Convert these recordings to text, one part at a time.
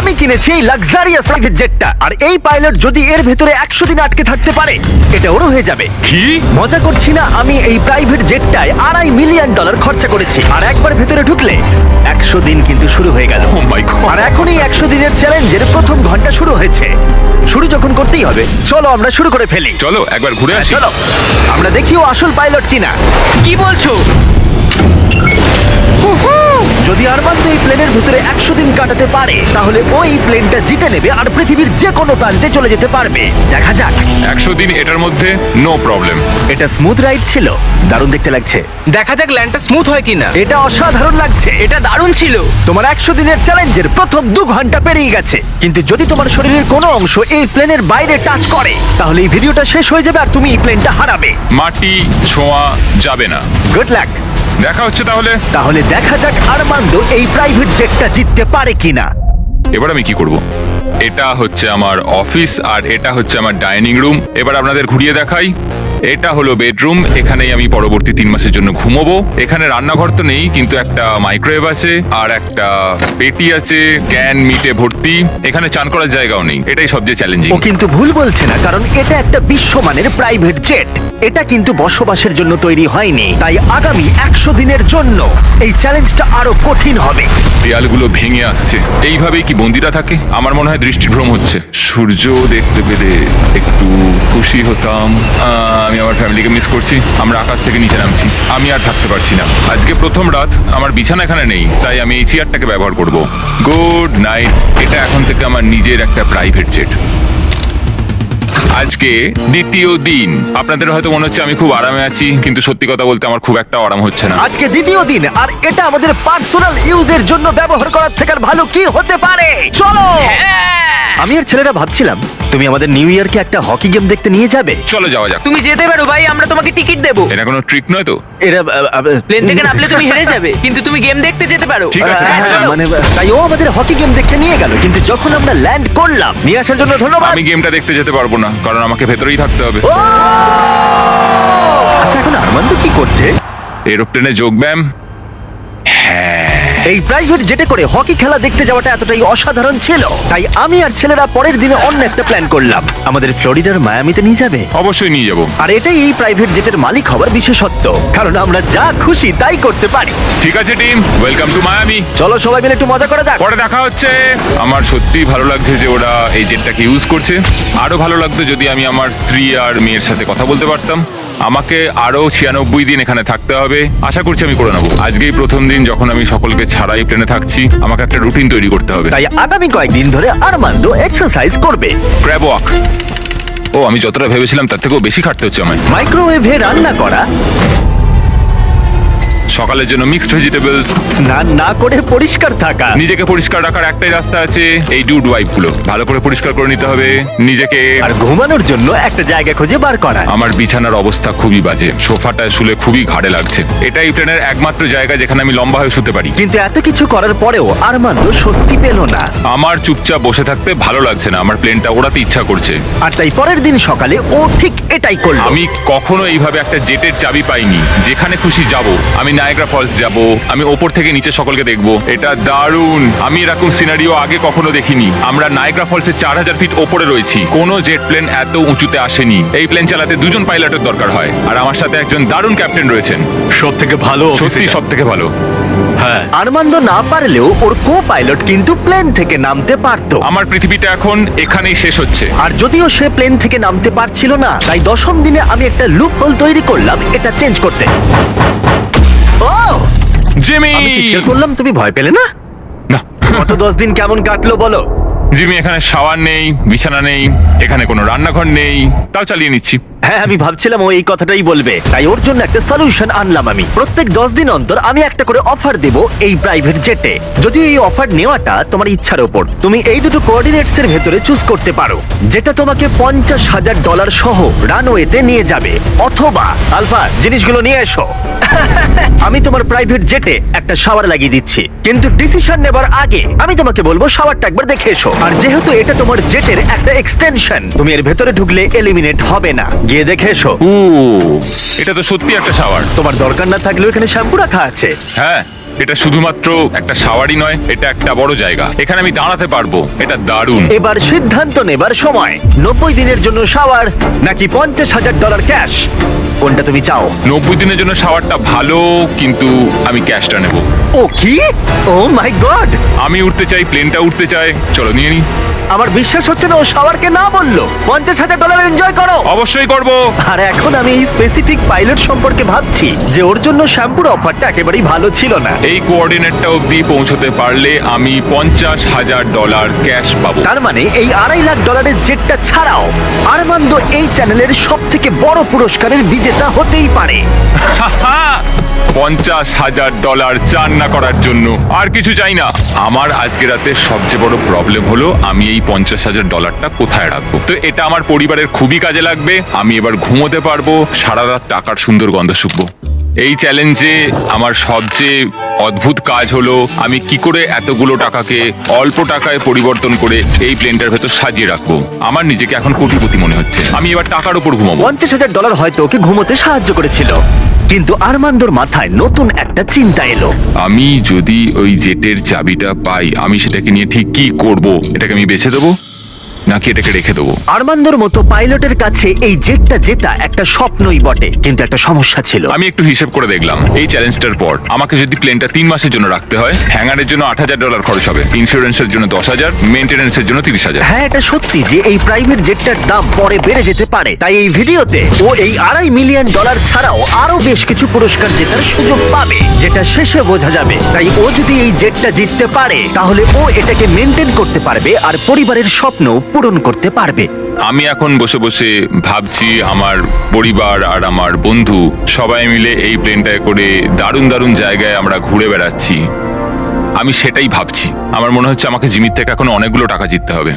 আমি কিনেছি এই লাক্সারিয়াস প্রাইভেট জেটটা, আর এই পাইলট যদি এর ভেতরে 100 দিন আটকে থাকতে পারে এটা ওরও হয়ে যাবে। কি? মজা করছি না, আমি এই প্রাইভেট জেটটায় $2.5 মিলিয়ন খরচা করেছি, আর একবার ভেতরে ঢুকলে 100 দিন কিন্তু শুরু হয়ে গেল। ও মাই গড। আর এখন এই 100 দিনের চ্যালেঞ্জের প্রথম ঘন্টা শুরু হয়েছে। শুরু যখন করতেই হবে, চলো আমরা শুরু করে ফেলি। চলো একবার ঘুরে আসি। চলো আমরা দেখিও আসল পাইলট কিনা। কি বলছো? যদি আরমান্দ এই প্লেনের ভিতরে 100 দিন কাটাতে পারে তাহলে ওই প্লেনটা জিতে নেবে আর পৃথিবীর যে কোনো প্রান্তে চলে যেতে পারবে। দেখা যাক। 100 দিন এটার মধ্যে নো প্রবলেম। এটা স্মুথ রাইড ছিল, দারুণ দেখতে লাগছে। দেখা যাক ল্যান্ডটা স্মুথ হয় কিনা। এটা অসাধারণ লাগছে। এটা দারুণ ছিল। তোমার 100 দিনের চ্যালেঞ্জের প্রথম 2 ঘন্টা পেরিয়ে গেছে, কিন্তু যদি তোমার শরীরের কোনো অংশ এই প্লেনের বাইরে টাচ করে তাহলে এই ভিডিওটা শেষ হয়ে যাবে আর তুমি এই প্লেনটা হারাবে। মাটি ছোঁয়া যাবে না। Good luck. দেখা হচ্ছে তাহলে। তাহলে দেখা যাক আরমান্দ এই প্রাইভেট জেটটা জিততে পারে কিনা। এবার আমি কি করব? এটা হচ্ছে আমার অফিস আর এটা হচ্ছে আমার ডাইনিং রুম। এবার আপনাদের ঘুরিয়ে দেখাই। এটা হলো বেডরুম, এখানেই আমি পরবর্তী 3 মাসের জন্য ঘুমোবো। এখানে রান্নাঘর তো নেই, কিন্তু একটা মাইক্রোওয়েভ আছে আর একটা পেটি আছে ক্যান মিটে ভর্তি। এখানে চান করার জায়গাও নেই, এটাই সবচেয়ে চ্যালেঞ্জিং। ও কিন্তু ভুল বলছে না, কারণ এটা একটা বিশ্বমানের প্রাইভেট জেট। এটা কিন্তু বসবাসের জন্য তৈরি হয়নি, তাই আগামী 100 দিনের জন্য এই চ্যালেঞ্জটা আরো কঠিন হবে। দেয়ালগুলো ভেঙে আসছে। এইভাবেই কি বন্দিরা থাকে? আমার মনে হয় দৃষ্টিভ্রম হচ্ছে। সূর্য দেখতে পেলে একটু খুশি হতাম। আমি আমার ফ্যামিলিকে মিস করছি। আমরা আকাশ থেকে নিচে নামছি, আমি আর থাকতে পারছি না। আজকে প্রথম রাত, আমার বিছানা এখানে নেই, তাই আমি এই চেয়ারটাকে ব্যবহার করব। Good night. এটা এখন থেকে আমার নিজের একটা প্রাইভেট জেট। আজকে দ্বিতীয় দিন। আপনাদের হয়তো মনে হচ্ছে আমি খুব আরামে আছি, কিন্তু সত্যি কথা বলতে আমার খুব একটা আরাম হচ্ছে না। আজকে দ্বিতীয় দিন, আর এটা আমাদের পার্সোনাল ইউজের জন্য ব্যবহার করার থেকে আর ভালো কি হতে পারে। চলো। আমি আর ছেলেরা ভাবছিলাম তুমি আমাদের নিউ ইয়ারকে একটা হকি গেম দেখতে নিয়ে যাবে। চলো যাওয়া যাক। তুমি যেতে পারো ভাই, আমরা তোমাকে টিকিট দেবো। এটা কোনো ট্রিক নয় তো? এরা প্লেন থেকে নামলে তুমি হেরে যাবে, কিন্তু তুমি গেম দেখতে যেতে পারো। ঠিক আছে, হ্যাঁ, চলো। মানে তাই ও আমাদের হকি গেম দেখতে নিয়ে গেল, কিন্তু যখন আমরা ল্যান্ড করলাম, নিয়ে আসার জন্য ধন্যবাদ। আমি গেমটা দেখতে যেতে পারবো না, কারণ আমাকে ভেতরেই থাকতে হবে। ও! আচ্ছা এখন আরমান্দ কি করছে? এরোপ্লেনে যোগব্যায়াম। এই প্রাইভেট জেটে করে হকি খেলা দেখতে যাওয়াটা এতটাই অসাধারণ ছিল, তাই আমি আর ছেলেরা পরের দিনে অন্য একটা প্ল্যান করলাম। আমাদের ফ্লোরিডার মায়ামিতে নিয়ে যাবে। অবশ্যই নিয়ে যাবো। আর এটাই এই প্রাইভেট জেটের মালিক হওয়ার বিশেষত্ব, কারণ আমরা যা খুশি তাই করতে পারি। ঠিক আছে টিম, ওয়েলকাম টু মায়ামি। চলো সবাই মিলে একটু মজা করা যাক। পরে দেখা হচ্ছে। আমার সত্যিই ভালো লাগছে যে ওরা এই জেটটাকে ইউজ করছে। আরো ভালো লাগতো যদি আমি আমার স্ত্রী আর মেয়ের সাথে কথা বলতে পারতাম। আমাকে আরো 96 দিন এখানে থাকতে হবে, আশা করছি আমি করে নেবো। আজকেই প্রথম দিন যখন আমি সকলকে ছাড়াই প্লেনে থাকছি। আমাকে একটা রুটিন তৈরি করতে হবে। তাই আগামী কয়েকদিন ধরে আরমান্দ এক্সারসাইজ করবে। Crab walk. ও, আমি যতটা ভেবেছিলাম তার থেকেও বেশি খাটতে হচ্ছে আমায়। মাইক্রোওয়েভে রান্না করা, সকালের জন্য মিক্সড ভেজিটেবলস। স্নান না করে পরিষ্কার থাকা। নিজেকে পরিষ্কার রাখার একটাই রাস্তা আছে, এই ডুড ওয়াইপ গুলো ভালো করে পরিষ্কার করে নিতে হবে নিজেকে। আর ঘুমানোর জন্য একটা জায়গা খুঁজে বার করা। আমার বিছানার অবস্থা খুবই বাজে, সোফাটায় শুলে খুবই ঘাড়ে লাগছে। এটাই প্লেনের একমাত্র জায়গা যেখানে আমি লম্বা হয়ে শুতে পারি। কিন্তু এত কিছু করার পরেও আরমান্দ স্বস্তি পেল না। আমার চুপচাপ বসে থাকতে ভালো লাগছে না, আমার প্লেনটা ওড়াতে ইচ্ছা করছে। আর তাই পরের দিন সকালে ও ঠিক এটাই করলো। আমি কখনো এইভাবে একটা জেটের চাবি পাইনি। যেখানে খুশি যাব। আমি নায়াগ্রা ফলস যাব, আমি ওপর থেকে নিচে সকলকে দেখবো। এটা দারুণ। আমি এরকম সিনারিও আগে কখনো দেখিনি। আমরা নায়াগ্রা ফলসের 4000 ফিট ওপরে রয়েছি। কোনো জেট প্লেন এত উঁচুতে আসেনি। এই প্লেন চালাতে 2 জন পাইলটের দরকার হয়, আর আমার সাথে একজন দারুণ ক্যাপ্টেন রয়েছেন। সবথেকে ভালো সত্যি সব থেকে ভালো। হ্যাঁ, আরমান্দ না পারলেও ওর কো পাইলট কিন্তু প্লেন থেকে নামতে পারতো। আমার পৃথিবীটা এখন এখানেই শেষ হচ্ছে। আর যদিও সে প্লেন থেকে নামতে পারছিল না, তাই 10ম দিনে আমি একটা লুপ হোল তৈরি করলাম এটা চেঞ্জ করতে। ও! জিমি! আমি চিৎকার করলাম, তুমি ভয় পেলে না? না, গত 10 দিন কেমন কাটলো বলো? জিমি, এখানে শাওয়ার নেই, বিছানা নেই, এখানে কোনো রান্নাঘর নেই, তাও চালিয়ে নিচ্ছি। হ্যাঁ, আমি ভাবছিলাম ও এই কথাটাই বলবে, তাই ওর জন্য একটা সলিউশন আনলাম আমি। প্রত্যেক 10 দিন অন্তর আমি একটা করে অফার দেব এই প্রাইভেট জেটে। যদিও এই অফার নেওয়াটা তোমার ইচ্ছার উপর, তুমি এই দুটো কোঅর্ডিনেটস এর ভেতরে চুজ করতে পারো, যেটা তোমাকে $50,000 সহ রানওয়েতে নিয়ে যাবে, অথবা আলফা জিনিসগুলো নিয়ে এসো। আমি তোমার প্রাইভেট জেটে একটা শাওয়ার লাগিয়ে দিচ্ছি, কিন্তু ডিসিশন নেবার আগে আমি তোমাকে বলবো শাওয়ারটা একবার দেখে এসো। আর যেহেতু এটা তোমার জেটের একটা এক্সটেনশন, তুমি এর ভেতরে ঢুকলে এলিমিনেট হবে না। গিয়ে দেখে এসো। ও, এটা তো সত্যি একটা শাওয়ার। তোমার দরকার না থাকলেও এখানে শ্যাম্পু রাখা আছে। হ্যাঁ, এটা শুধুমাত্র একটা শাওয়ারই নয়, এটা একটা বড় জায়গা। এখানে আমি দাঁড়াতে পারবো, এটা দারুণ। এবার সিদ্ধান্ত নেবার সময়। 90 দিনের জন্য শাওয়ার নাকি $50,000 ক্যাশ, কোনটা তুমি চাও? 90 দিনের জন্য শাওয়ারটা ভালো, কিন্তু আমি ক্যাশটা নেব। ও কি, ও মাই গড, আমি উঠতে চাই, প্লেনটা উঠতে চাই। চলো নিয়ে নি। আমার বিশ্বাস হচ্ছে না ও শাওয়ারকে না বললো। $50,000 এনজয় করো। অবশ্যই করব। আর এখন আমি এই স্পেসিফিক পাইলট সম্পর্কে ভাবছি যে ওর জন্য শ্যাম্পুর অফারটা একেবারেই ভালো ছিল না। এই কোঅর্ডিনেটটা অবধি পৌঁছতে পারলে আমি $50,000 ক্যাশ পাবো। তার মানে এই $2.5 লাখ জেটটা ছাড়াও আরমান্দো এই চ্যানেলের সব থেকে বড় পুরস্কারের বিজেতা হতেই পারে। $50,000 চান না করার জন্য আর কিছু চাই না। আমার আজকে রাতে সবচেয়ে বড় প্রবলেম হলো আমি এই $50,000টা কোথায় রাখবো। তো এটা আমার পরিবারের খুবই কাজে লাগবে। আমি এবার ঘুমোতে পারবো, সারা রাত টাকার সুন্দর গন্ধ শুকবো। এই চ্যালেঞ্জে আমার সবচেয়ে অদ্ভুত কাজ হলো আমি কি করে এতগুলো টাকাকে অল্প টাকায় পরিবর্তন করে এই প্লেনটার ভেতর সাজিয়ে রাখবো। আমার নিজেকে এখন কোটিপতি মনে হচ্ছে। আমি এবার টাকার উপর ঘুমাবো। $50,000 হয়তো ওকে ঘুমোতে সাহায্য করেছিল, কিন্তু আরমান্দোর মাথায় নতুন একটা চিন্তা এলো। আমি যদি ওই জেটের চাবিটা পাই, আমি সেটাকে নিয়ে ঠিক কি করব? এটাকে আমি বেছে দেবো নাকি এটাকে রেখে দেবো? আরমান্দোর মতো পাইলটের কাছে এই জেটটা জেতা একটা স্বপ্নই বটে, কিন্তু একটা সমস্যা ছিল। আমি একটু হিসেব করে দেখলাম, এই চ্যালেঞ্জটার পর আমাকে যদি প্লেনটা 3 মাসের জন্য রাখতে হয়, হ্যাঙ্গারের জন্য $8,000 খরচ হবে, ইন্স্যুরেন্সের জন্য $10,000, মেইনটেনেন্সের জন্য $30,000। হ্যাঁ, এটা সত্যি যে এই প্রাইভেট জেটটার দাম পরে বেড়ে যেতে পারে। তাই এই ভিডিওতে ও এই $2.5 মিলিয়ন ছাড়াও আরো বেশ কিছু পুরস্কার জেতার সুযোগ পাবে, যেটা শেষে বোঝা যাবে। তাই ও যদি এই জেটটা জিততে পারে, তাহলে ও এটাকে মেনটেন করতে পারবে আর পরিবারের স্বপ্ন পূরণ করতে পারবে। আমি এখন বসে বসে ভাবছি আমার পরিবার আর আমার বন্ধু সবাই মিলে এই প্লেনটায় করে দারুণ দারুণ জায়গায় আমরা ঘুরে বেড়াচ্ছি। আমি সেটাই ভাবছি। আমার মনে হচ্ছে আমাকে জিমির থেকে এখন অনেকগুলো টাকা জিততে হবে।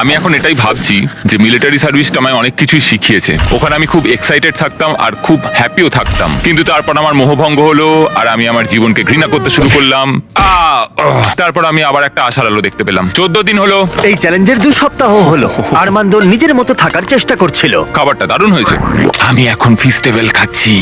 আমি এখন এটাই ভাবছি যে মিলিটারি সার্ভিসটা আমায় অনেক কিছুই শিখিয়েছে। ওখানে আমি খুব এক্সাইটেড থাকতাম আর খুব হ্যাপিও থাকতাম, কিন্তু তারপর আমার মোহভঙ্গ হলো আর আমি আমার জীবনকে ঘৃণা করতে শুরু করলাম। তারপর আমি আবার একটা আশার আলো দেখতে পেলাম। 14 দিন হলো এই চ্যালেঞ্জের 2 সপ্তাহ হলো আরমান্দো নিজের মতো থাকার চেষ্টা করছিল। খাবারটা দারুণ হয়েছে। আমি এখন ফিস্টেবল খাচ্ছি।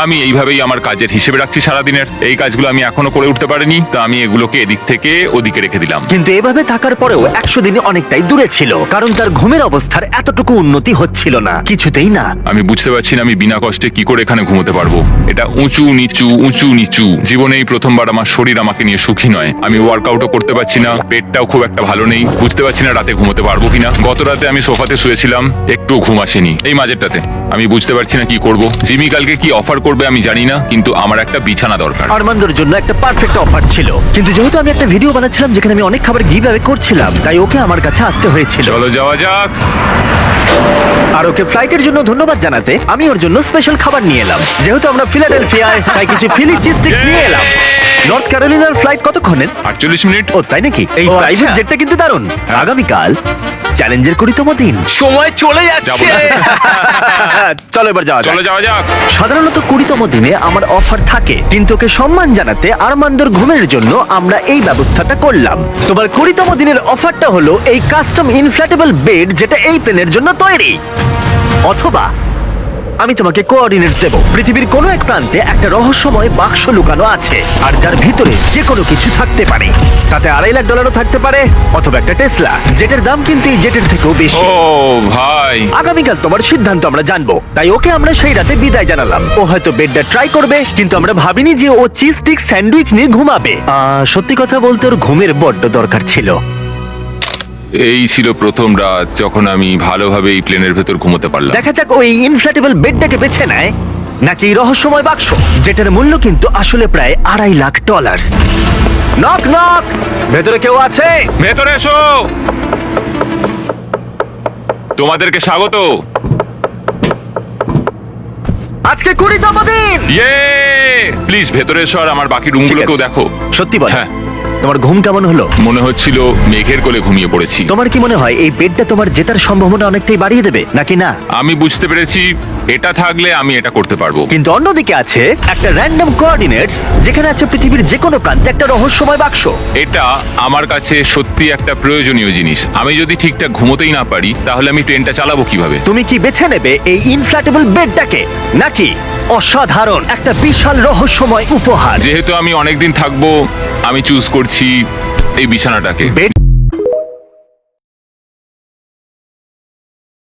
আমি এইভাবেই আমার কাজের হিসেবে রাখছি সারাদিনের। এই কাজগুলো আমি এখনো করে উঠতে পারিনি, তো আমি এগুলোকে এদিক থেকে ওদিকে রেখে দিলাম। কিন্তু এভাবে থাকার পরেও 100 দিন অনেকটাই দূরে ছিল, কারণ তার ঘুমের অবস্থার এতটুকু উন্নতি হচ্ছিল না, কিছুতেই না। আমি বুঝতে পারছি না আমি বিনা কষ্টে কি করে এখানে ঘুমোতে পারবো। এটা উঁচু নিচু উঁচু নিচু। জীবনে এই প্রথমবার আমার শরীর আমাকে নিয়ে সুখী নয়। আমি ওয়ার্কআউটও করতে পারছি না, পেটটাও খুব একটা ভালো নেই। বুঝতে পারছি না রাতে ঘুমোতে পারবো কিনা। গত রাতে আমি সোফাতে শুয়েছিলাম, একটু ঘুম আসেনি। এই মাঝেরটাতে আমি বুঝতে পারছি না কি করব। জিমি কালকে কি অফার করবে আমি জানি না, কিন্তু আমার একটা বিছানা দরকার। আরমান্দোর জন্য একটা পারফেক্ট অফার ছিল, কিন্তু যেহেতু আমি একটা ভিডিও বানাচ্ছিলাম যেখানে আমি অনেক খাবার গিভ অ্যাওয়ে করছিলাম, তাই ওকে আমার কাছে আসতে হয়েছিল। চলো যাওয়া যাক। আর ওকে ফ্লাইটের জন্য ধন্যবাদ জানাতে আমি ওর জন্য স্পেশাল খাবার নিয়ে এলাম। যেহেতু আমরা ফিলাডেলফিয়ায়, তাই কিছু ফিলি চিজ স্টিক্স নিয়ে এলাম। নর্থ ক্যারোলিনার ফ্লাইট কতক্ষণের? 48 মিনিট। ও তাই নাকি? এই ও, প্রাইভেট আচ্ছা। জেটটা কিন্তু দারুণ। আগামীকাল চ্যালেঞ্জের 20তম দিন। সময় চলে যাবো যাচ্ছে। না। চলো এবার যাওয়া যাক। চলো যাওয়া যাক। সাধারণত 20তম দিনে আমার অফার থাকে, কিন্তু ওকে সম্মান জানাতে আরমান্দোর ঘুমের জন্য আমরা এই ব্যবস্থাটা করলাম। তোমার 20তম দিনের অফারটা হলো এই কাস্টম ইনফ্ল্যাটেবল বেড, যেটা এই প্লেনের জন্য তৈরি। অথবা আমি তোমাকে কোঅর্ডিনেটস দেব। পৃথিবীর কোনো এক প্রান্তে একটা রহস্যময় বাক্স লুকানো আছে, আর যার ভিতরে যে কোনো কিছু থাকতে পারে। তাতে $2.5 লাখ থাকতে পারে, অথবা একটা টেসলা, যেটার দাম কিন্তু এই জেটের থেকেও বেশি। ও ভাই, আগামীকাল তোমার সিদ্ধান্ত আমরা জানবো, তাই ওকে আমরা সেই রাতে বিদায় জানালাম। ও হয়তো বেডটা ট্রাই করবে, কিন্তু আমরা ভাবিনি যে ও চিজ স্টিক স্যান্ডউইচ নিয়ে ঘুমাবে। সত্যি কথা বলতে ওর ঘুমের বড্ড দরকার ছিল। এই ছিল প্রথম রাত যখন আমি ভালোভাবে এই প্লেনের ভেতর ঘুমোতে পারলাম। দেখা যাক ওই ইনফ্ল্যাটেবল বেডটাকে বেছে নেয় নাকি এই রহস্যময় বাক্স, যেটার মূল্য কিন্তু আসলে প্রায় $2.5 লাখ। নক নক, ভেতরে কেউ আছে? ভেতরে এসো। তোমাদেরকে স্বাগত। আজকে 20তম দিন। ইয়ে, প্লিজ ভেতরে এসো আর আমার বাকি রুমগুলোকেও দেখো। সত্যি বল, হ্যাঁ। তোমার ঘুম কেমন হলো? মনে হচ্ছিল মেঘের কোলে ঘুমিয়ে পড়েছি। তোমার কি মনে হয় এই বেডটা তোমার জেতার সম্ভাবনা অনেকটাই বাড়িয়ে দেবে নাকি না? আমি বুঝতে পেরেছি এটা থাকলে আমি এটা করতে পারবো। কিন্তু অন্যদিকে আছে একটা র্যান্ডম কোঅর্ডিনেটস যেখানে আছে পৃথিবীর যে কোনো প্রান্তে একটা রহস্যময় বাক্স। এটা আমার কাছে সত্যি একটা প্রয়োজনীয় জিনিস। আমি যদি ঠিকঠাক ঘুমোতেই না পারি তাহলে আমি ট্রেনটা চালাবো কিভাবে? তুমি কি বেছে নেবে এই ইনফ্ল্যাটেবল বেডটাকে নাকি অসাধারণ একটা বিশাল রহস্যময় উপহার? যেহেতু আমি অনেকদিন থাকবো, আমি চুজ করছি এই বিছানাটাকে। বেড